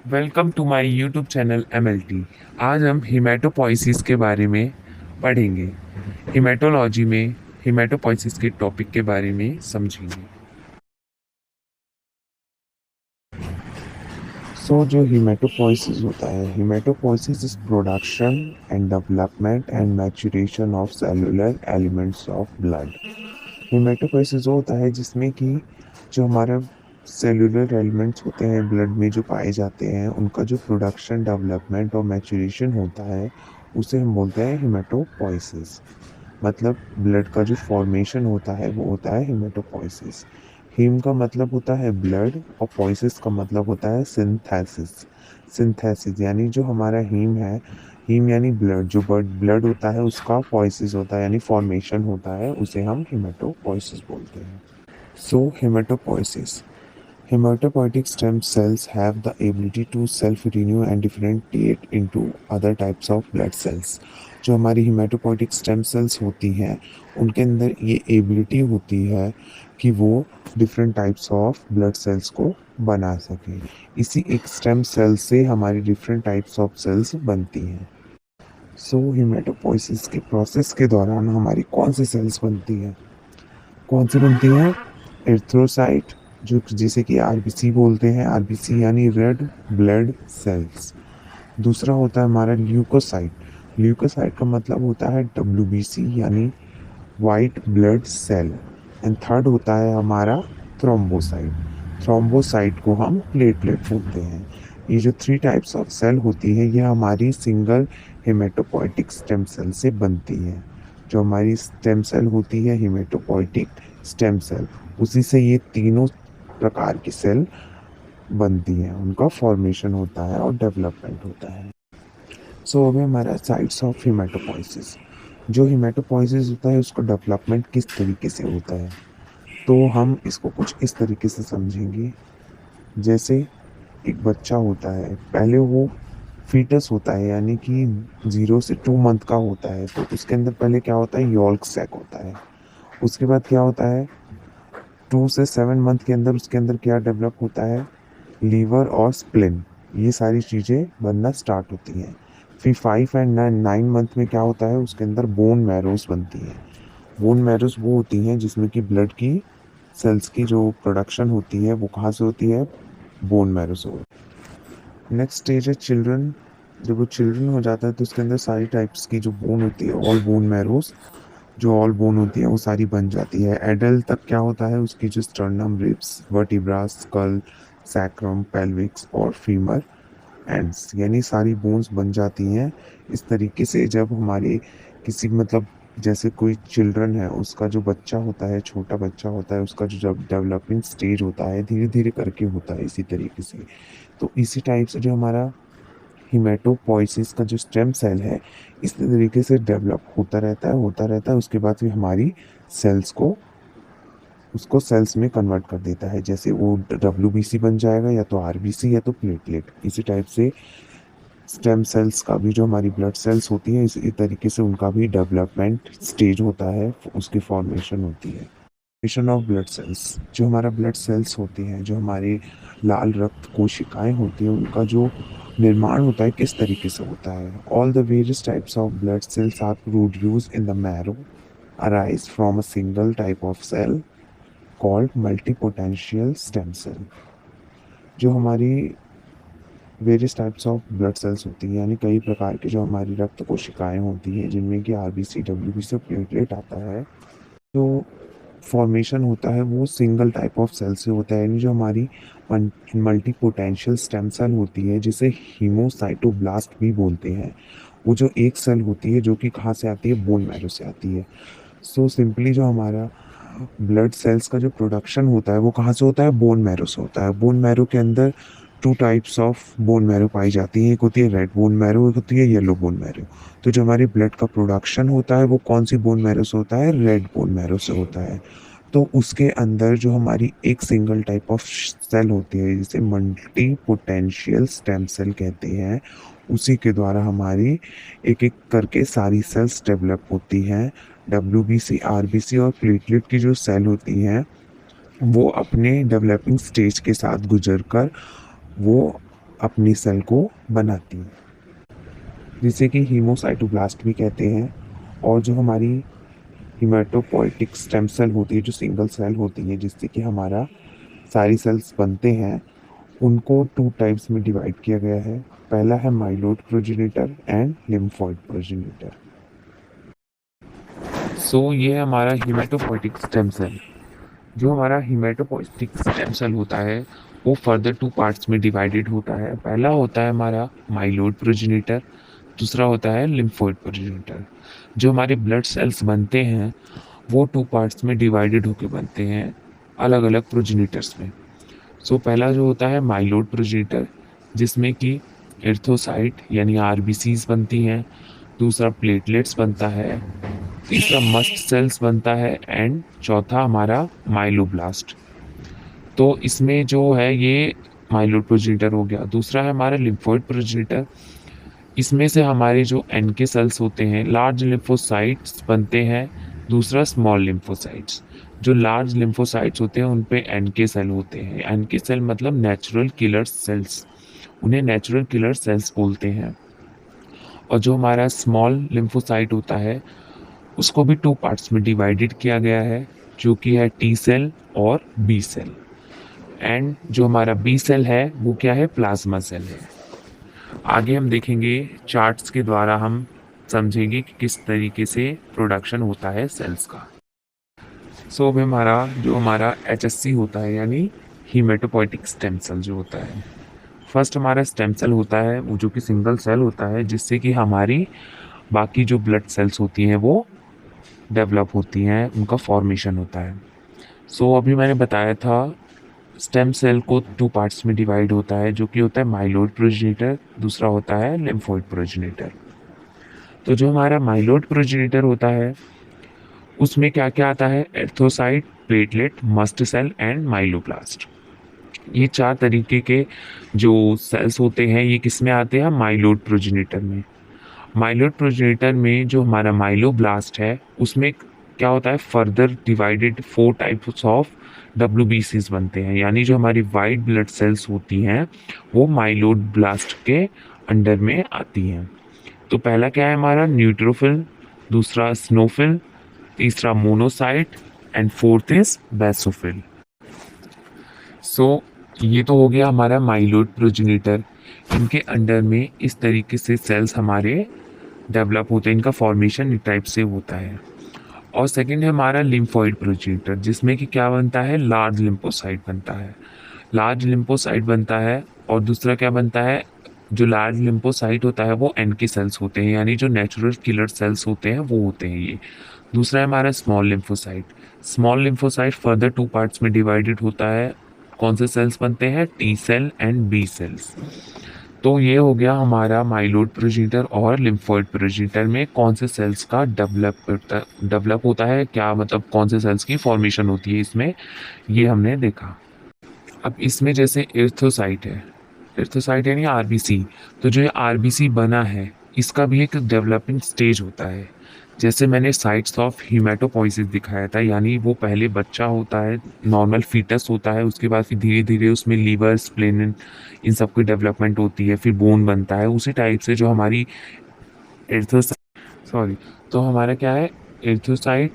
Welcome to my YouTube channel MLT. आज हम haematopoiesis के बारे में पढ़ेंगे। हिमेटोलॉजी में हिमेटोपोइसिस के टॉपिक के बारे में समझेंगे। जो हिमेटोपोइसिस होता है, haematopoiesis is production and development and maturation of cellular elements of blood. Haematopoiesis वो होता है जिसमें कि जो हमारे सेलुलर एलिमेंट्स होते हैं ब्लड में जो पाए जाते हैं, उनका जो प्रोडक्शन, डेवलपमेंट और मैच्योरेशन होता है, उसे हम बोलते हैं हिमेटोपोइसिस। मतलब ब्लड का जो फॉर्मेशन होता है वो होता है हिमेटोपोइसिस। हीम का मतलब होता है ब्लड और पोइसिस का मतलब होता है सिंथेसिस। सिंथेसिस यानी जो हमारा हीम है, हीम यानी ब्लड, जो ब्लड होता है उसका पोइसिस होता है यानी फॉर्मेशन होता है, उसे हम हिमेटोपोइसिस बोलते हैं। Hematopoiesis. Hematopoietic stem cells have the ability to self-renew and differentiate into other types of blood cells. जो हमारी हिमेटोपोइटिक स्टेम सेल्स होती हैं, उनके अंदर ये एबिलिटी होती है कि वो different types of blood sales को बना सके। इसी एक स्टेम सेल से हमारी डिफरेंट टाइप्स ऑफ सेल्स बनती हैं। हिमेटोपोइसिस के प्रोसेस के दौरान हमारी कौन सी सेल्स बनती हैं? कौन सी बनती हैं? एरिथ्रोसाइट, जो जिसे कि आरबीसी बोलते हैं, आरबीसी यानी रेड ब्लड सेल्स। दूसरा होता है हमारा ल्यूकोसाइट। ल्यूकोसाइट का मतलब होता है डब्ल्यूबीसी यानी white blood cell. And third होता है हमारा थ्रोम्बोसाइट। थ्रोम्बोसाइट को हम प्लेटलेट बोलते हैं। ये जो थ्री टाइप्स ऑफ सेल होती है, ये हमारी सिंगल हेमेटोपोइटिक स्टेम सेल से बनती है। जो हमारी स्टेम सेल होती है हेमेटोपोइटिक स्टेम सेल, उसी से ये तीनों प्रकार की सेल बनती हैं, उनका फॉर्मेशन होता है और डेवलपमेंट होता है। अभी हमारा साइट्स ऑफ हिमेटोपोइसिस। जो हिमेटोपोइसिस होता है उसका डेवलपमेंट किस तरीके से होता है, तो हम इसको कुछ इस तरीके से समझेंगे। जैसे एक बच्चा होता है, पहले वो फीटस होता है यानी कि 0 से 2 मंथ का होता है, तो उसके अंदर पहले क्या होता है, यॉल्क सैक होता है। उसके बाद क्या होता है, 2 से 7 मंथ के अंदर उसके अंदर क्या डेवलप होता है, लीवर और स्प्लिन, ये सारी चीज़ें बनना स्टार्ट होती हैं। फिर 5 एंड 9 मंथ में क्या होता है, उसके अंदर बोन मैरोस बनती है। बोन मैरोस वो होती हैं जिसमें कि ब्लड की सेल्स की जो प्रोडक्शन होती है वो कहाँ से होती है, बोन मैरो से। नेक्स्ट स्टेज है चिल्ड्रन। जब वो चिल्ड्रन हो जाता है तो उसके अंदर सारी टाइप्स की जो बोन होती है, ऑल बोन मैरोस, जो ऑल बोन होती है वो सारी बन जाती है। एडल्ट तक क्या होता है, उसकी जो sternum, ribs, vertebra, skull, sacrum, pelvis और फीमर एंड्स यानी सारी बोन्स बन जाती हैं। इस तरीके से जब हमारे किसी मतलब जैसे कोई चिल्ड्रन है, उसका जो बच्चा होता है, छोटा बच्चा होता है, उसका जो जब डेवलपिंग स्टेज होता है धीरे धीरे करके होता है इसी तरीके से। तो इसी टाइप से जो हमारा हिमेटोपोइसिस का जो स्टेम सेल है, इस तरीके से डेवलप होता रहता है। उसके बाद फिर हमारी सेल्स को उसको सेल्स में कन्वर्ट कर देता है। जैसे वो डब्ल्यूबीसी बन जाएगा, या तो आरबीसी या तो प्लेटलेट। इसी टाइप से स्टेम सेल्स का भी, जो हमारी ब्लड सेल्स होती हैं, इसी तरीके से उनका भी डेवलपमेंट स्टेज होता है, उसकी फॉर्मेशन होती है। Formation of blood sales. जो हमारा ब्लड सेल्स होती हैं, जो हमारी लाल रक्त कोशिकाएं होती हैं, उनका जो निर्माण होता है किस तरीके से होता है। All the various types of blood cells are produced in the marrow arise from a single type of cell called multipotential stem cell। जो हमारी various types of blood sales होती हैं, यानी कई प्रकार की जो हमारी रक्त कोशिकाएं होती हैं, जिनमें कि आरबीसी, डब्ल्यूबीसी, प्लेटलेट आता है, तो फॉर्मेशन होता है वो सिंगल टाइप ऑफ सेल से होता है। यानी जो हमारी मल्टी पोटेंशियल स्टेम सेल होती है, जिसे हीमोसाइटोब्लास्ट भी बोलते हैं, वो जो एक सेल होती है जो कि कहाँ से आती है, बोन मैरो से आती है। सिंपली जो हमारा ब्लड सेल्स का जो प्रोडक्शन होता है वो कहाँ से होता है, बोन मैरो से होता है। बोन मैरो के अंदर 2 टाइप्स ऑफ बोन मैरो पाई जाती है, एक होती है रेड बोन मैरो, एक होती है येलो बोन मैरो। तो जो हमारी ब्लड का प्रोडक्शन होता है वो कौन सी बोन मैरो से होता है, रेड बोन मैरो से होता है। तो उसके अंदर जो हमारी एक सिंगल टाइप ऑफ सेल होती है, जिसे मल्टी पोटेंशियल स्टेम सेल कहते हैं, उसी के द्वारा हमारी एक एक करके सारी सेल्स डेवलप होती हैं। डब्ल्यूबीसी, आरबीसी और प्लेटलेट की जो सेल होती हैं, वो अपने डेवलपिंग स्टेज के साथ गुजर कर वो अपनी सेल को बनाती है, जिसे कि हीमोसाइटोब्लास्ट भी कहते हैं। और जो हमारी हिमेटोपोइटिक स्टेम सेल होती है, जो सिंगल सेल होती है जिससे कि हमारा सारी सेल्स बनते हैं, उनको 2 टाइप्स में डिवाइड किया गया है। पहला है myeloid progenitor and lymphoid progenitor. ये है हमारा हिमेटोपोइटिक स्टेम सेल। जो हमारा हिमेटोपोइटिक स्टेम सेल होता है वो फर्दर 2 पार्ट्स में डिवाइडेड होता है। पहला होता है हमारा माइलोइड प्रोजेनिटर, दूसरा होता है लिम्फोइड प्रोजेनिटर। जो हमारे ब्लड सेल्स बनते हैं वो 2 पार्ट्स में डिवाइडेड होकर बनते हैं, अलग अलग प्रोजेनिटर्स में। पहला जो होता है माइलोइड प्रोजेनिटर, जिसमें कि एर्थोसाइट यानी आरबीसीज बनती हैं, दूसरा प्लेटलेट्स बनता है, तीसरा मस्ट सेल्स बनता है एंड चौथा हमारा माइलोब्लास्ट। तो इसमें जो है ये माइलोइड प्रोजेनिटर हो गया। दूसरा है हमारा लिम्फोइड प्रोजेनिटर। इसमें से हमारे जो एनके सेल्स होते हैं, लार्ज लिम्फोसाइट्स बनते हैं, दूसरा स्मॉल लिम्फोसाइट्स। जो लार्ज लिम्फोसाइट्स होते हैं उन पे एनके सेल होते हैं। एनके सेल मतलब नेचुरल किलर सेल्स, उन्हें नेचुरल किलर सेल्स बोलते हैं। और जो हमारा स्मॉल लिम्फोसाइट होता है उसको भी 2 पार्ट्स में डिवाइडेड किया गया है, जो कि है टी सेल और बी सेल। एंड जो हमारा बी सेल है वो क्या है, प्लाज्मा सेल है। आगे हम देखेंगे चार्ट्स के द्वारा, हम समझेंगे कि किस तरीके से प्रोडक्शन होता है सेल्स का। अब हमारा एचएससी होता है यानी हीमेटोपोइटिक स्टेम सेल जो होता है। फर्स्ट हमारा स्टेम सेल होता है वो जो कि सिंगल सेल होता है, जिससे कि हमारी बाकी जो ब्लड सेल्स होती हैं वो डेवलप होती हैं, उनका फॉर्मेशन होता है। अभी मैंने बताया था स्टेम सेल को 2 पार्ट्स में डिवाइड होता है, जो कि होता है माइलोइड प्रोजेनिटर, दूसरा होता है लिम्फोइड प्रोजेनिटर। तो जो हमारा माइलोइड प्रोजेनिटर होता है उसमें क्या क्या आता है, erythrocyte, platelet, mast cell and myeloblast. ये 4 तरीके के जो सेल्स होते हैं ये किस में आते हैं, माइलोइड प्रोजेनिटर में। माइलोइड प्रोजेनिटर में जो हमारा माइलोब्लास्ट है उसमें क्या होता है, further divided 4 types of WBCs बनते हैं, यानी जो हमारी वाइट ब्लड सेल्स होती हैं वो माइलोब्लास्ट के अंडर में आती हैं। तो पहला क्या है हमारा, न्यूट्रोफिल, दूसरा स्नोफिल, तीसरा monocyte and fourth is basophil. ये तो हो गया हमारा माइलोइड प्रोजेनिटर। इनके अंडर में इस तरीके से सेल्स हमारे डेवलप होते हैं, इनका फॉर्मेशन इस टाइप से होता है। और सेकंड है हमारा लिम्फोइड प्रोजेनिटर, जिसमें कि क्या बनता है, लार्ज लिम्फोसाइट बनता है। लार्ज लिम्फोसाइट बनता है और दूसरा क्या बनता है, जो लार्ज लिम्फोसाइट होता है वो एनके सेल्स होते हैं, यानी जो नेचुरल किलर सेल्स होते हैं वो होते हैं ये। दूसरा है हमारा small lymphocyte. Small lymphocyte further 2 parts में डिवाइडेड होता है। कौन से सेल्स बनते हैं, T cell and B cells. तो ये हो गया हमारा माइलोइड प्रोजेनिटर और लिम्फोइड प्रोजेनिटर में कौन से सेल्स का डेवलप होता है, क्या मतलब कौन से सेल्स की फॉर्मेशन होती है इसमें, ये हमने देखा। अब इसमें जैसे एर्थोसाइट है, एर्थोसाइट यानी आरबीसी। तो जो आरबीसी बना है इसका भी एक डेवलपिंग स्टेज होता है। जैसे मैंने साइट्स ऑफ हीमेटोपोइसिस दिखाया था, यानी वो पहले बच्चा होता है, नॉर्मल फीटस होता है, उसके बाद फिर धीरे धीरे उसमें लीवर, स्प्लेन, इन सब की डेवलपमेंट होती है, फिर बोन बनता है। उसी टाइप से जो हमारी तो हमारा क्या है, erythrocyte,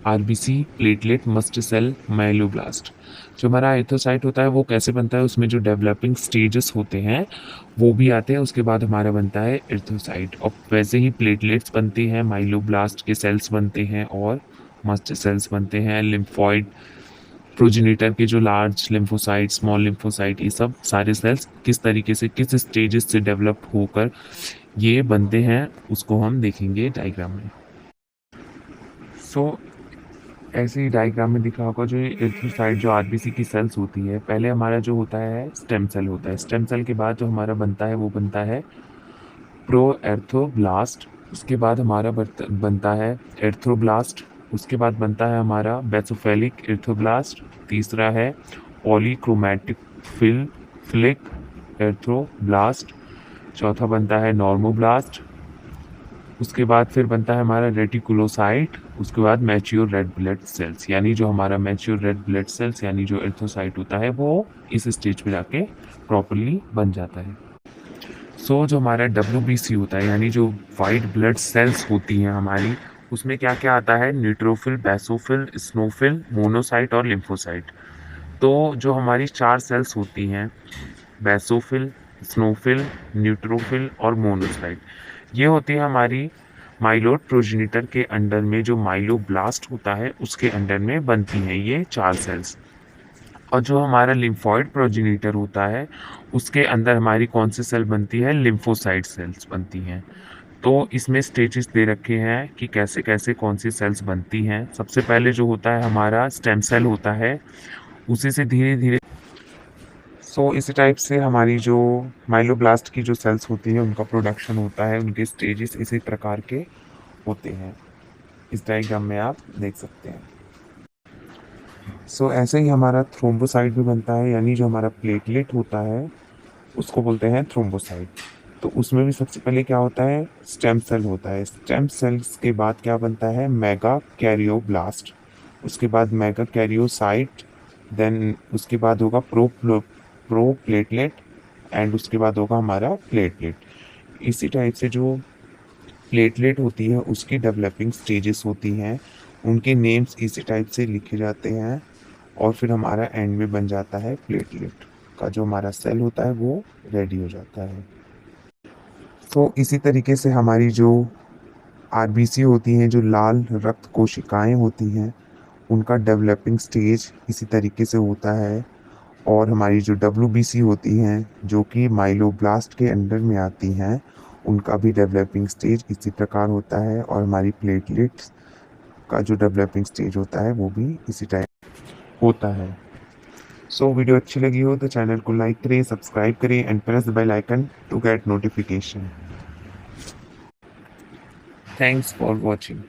RBC, platelet, mast cell, myeloblast. जो हमारा एर्थोसाइट होता है वो कैसे बनता है, उसमें जो डेवलपिंग स्टेजेस होते हैं वो भी आते हैं, उसके बाद हमारा बनता है एर्थोसाइट। और वैसे ही प्लेटलेट्स बनती हैं, माइलोब्लास्ट के सेल्स बनते हैं और मस्ट सेल्स बनते हैं। लिम्फोइड प्रोजेनिटर के जो लार्ज लिम्फोसाइट, स्मॉल लिम्फोसाइट, ये सब सारे सेल्स किस तरीके से, किस स्टेजेस से डेवलप होकर ये बनते हैं, उसको हम देखेंगे डायग्राम में। ऐसे ही डायग्राम में दिखा होगा, जो एर्थोसाइट जो आरबीसी की सेल्स होती है, पहले हमारा जो होता है स्टेम सेल होता है। स्टेम सेल के बाद जो हमारा बनता है वो बनता है प्रो एर्थोब्लास्ट। उसके बाद हमारा बनता है एर्थ्रोब्लास्ट। उसके बाद बनता है हमारा बेसोफेलिक एर्थोब्लास्ट। तीसरा है पॉलीक्रोमैटिक फिलिक एर्थ्रोब्लास्ट। चौथा बनता है नॉर्मोब्लास्ट। उसके बाद फिर बनता है हमारा रेटिकुलोसाइट, उसके बाद मैच्योर रेड ब्लड सेल्स, यानी जो हमारा मैच्योर रेड ब्लड सेल्स यानी जो एरिथ्रोसाइट होता है वो इस स्टेज पे जाके प्रॉपरली बन जाता है। जो हमारा WBC होता है यानी जो वाइट ब्लड सेल्स होती हैं हमारी, उसमें क्या क्या आता है, न्यूट्रोफिल, बेसोफिल, स्नोफिल, मोनोसाइट और लिम्फोसाइट। तो जो हमारी 4 सेल्स होती हैं, बेसोफिल, स्नोफिल, न्यूट्रोफिल और मोनोसाइट, ये होती है हमारी माइलोइड प्रोजेनिटर के अंडर में, जो माइलोब्लास्ट होता है उसके अंडर में बनती हैं ये 4 सेल्स। और जो हमारा लिम्फॉइड प्रोजेनिटर होता है उसके अंदर हमारी कौन सी सेल बनती है, लिम्फोसाइट सेल्स बनती हैं। तो इसमें स्टेजेस दे रखे हैं कि कैसे कैसे कौन सी सेल्स बनती हैं। सबसे पहले जो होता है हमारा स्टेम सेल होता है, उसी से धीरे धीरे इसी टाइप से हमारी जो माइलोब्लास्ट की जो सेल्स होती है उनका प्रोडक्शन होता है, उनके स्टेजेस इसी प्रकार के होते हैं। इस डायग्राम में आप देख सकते हैं। ऐसे ही हमारा थ्रोम्बोसाइट भी बनता है, यानी जो हमारा प्लेटलेट होता है उसको बोलते हैं थ्रोम्बोसाइट। तो उसमें भी सबसे पहले क्या होता है, स्टेम सेल होता है। स्टेम सेल्स के बाद क्या बनता है, मेगा कैरियोब्लास्ट, उसके बाद मेगा कैरियोसाइट, देन उसके बाद होगा प्रो प्लेटलेट एंड उसके बाद होगा हमारा प्लेटलेट। इसी टाइप से जो प्लेटलेट होती है उसकी डेवलपिंग स्टेजेस होती हैं, उनके नेम्स इसी टाइप से लिखे जाते हैं और फिर हमारा एंड में बन जाता है प्लेटलेट का जो हमारा सेल होता है वो रेडी हो जाता है। इसी तरीके से हमारी जो आरबीसी होती हैं, जो लाल रक्त कोशिकाएं होती हैं, उनका डेवलपिंग स्टेज इसी तरीके से होता है। और हमारी जो डब्ल्यूबीसी होती हैं जो कि माइलोब्लास्ट के अंडर में आती हैं, उनका भी डेवलपिंग स्टेज इसी प्रकार होता है। और हमारी प्लेटलेट्स का जो डेवलपिंग स्टेज होता है वो भी इसी टाइप होता है। वीडियो अच्छी लगी हो तो चैनल को लाइक करें, सब्सक्राइब करें and press the bell icon to get notification. Thanks for watching.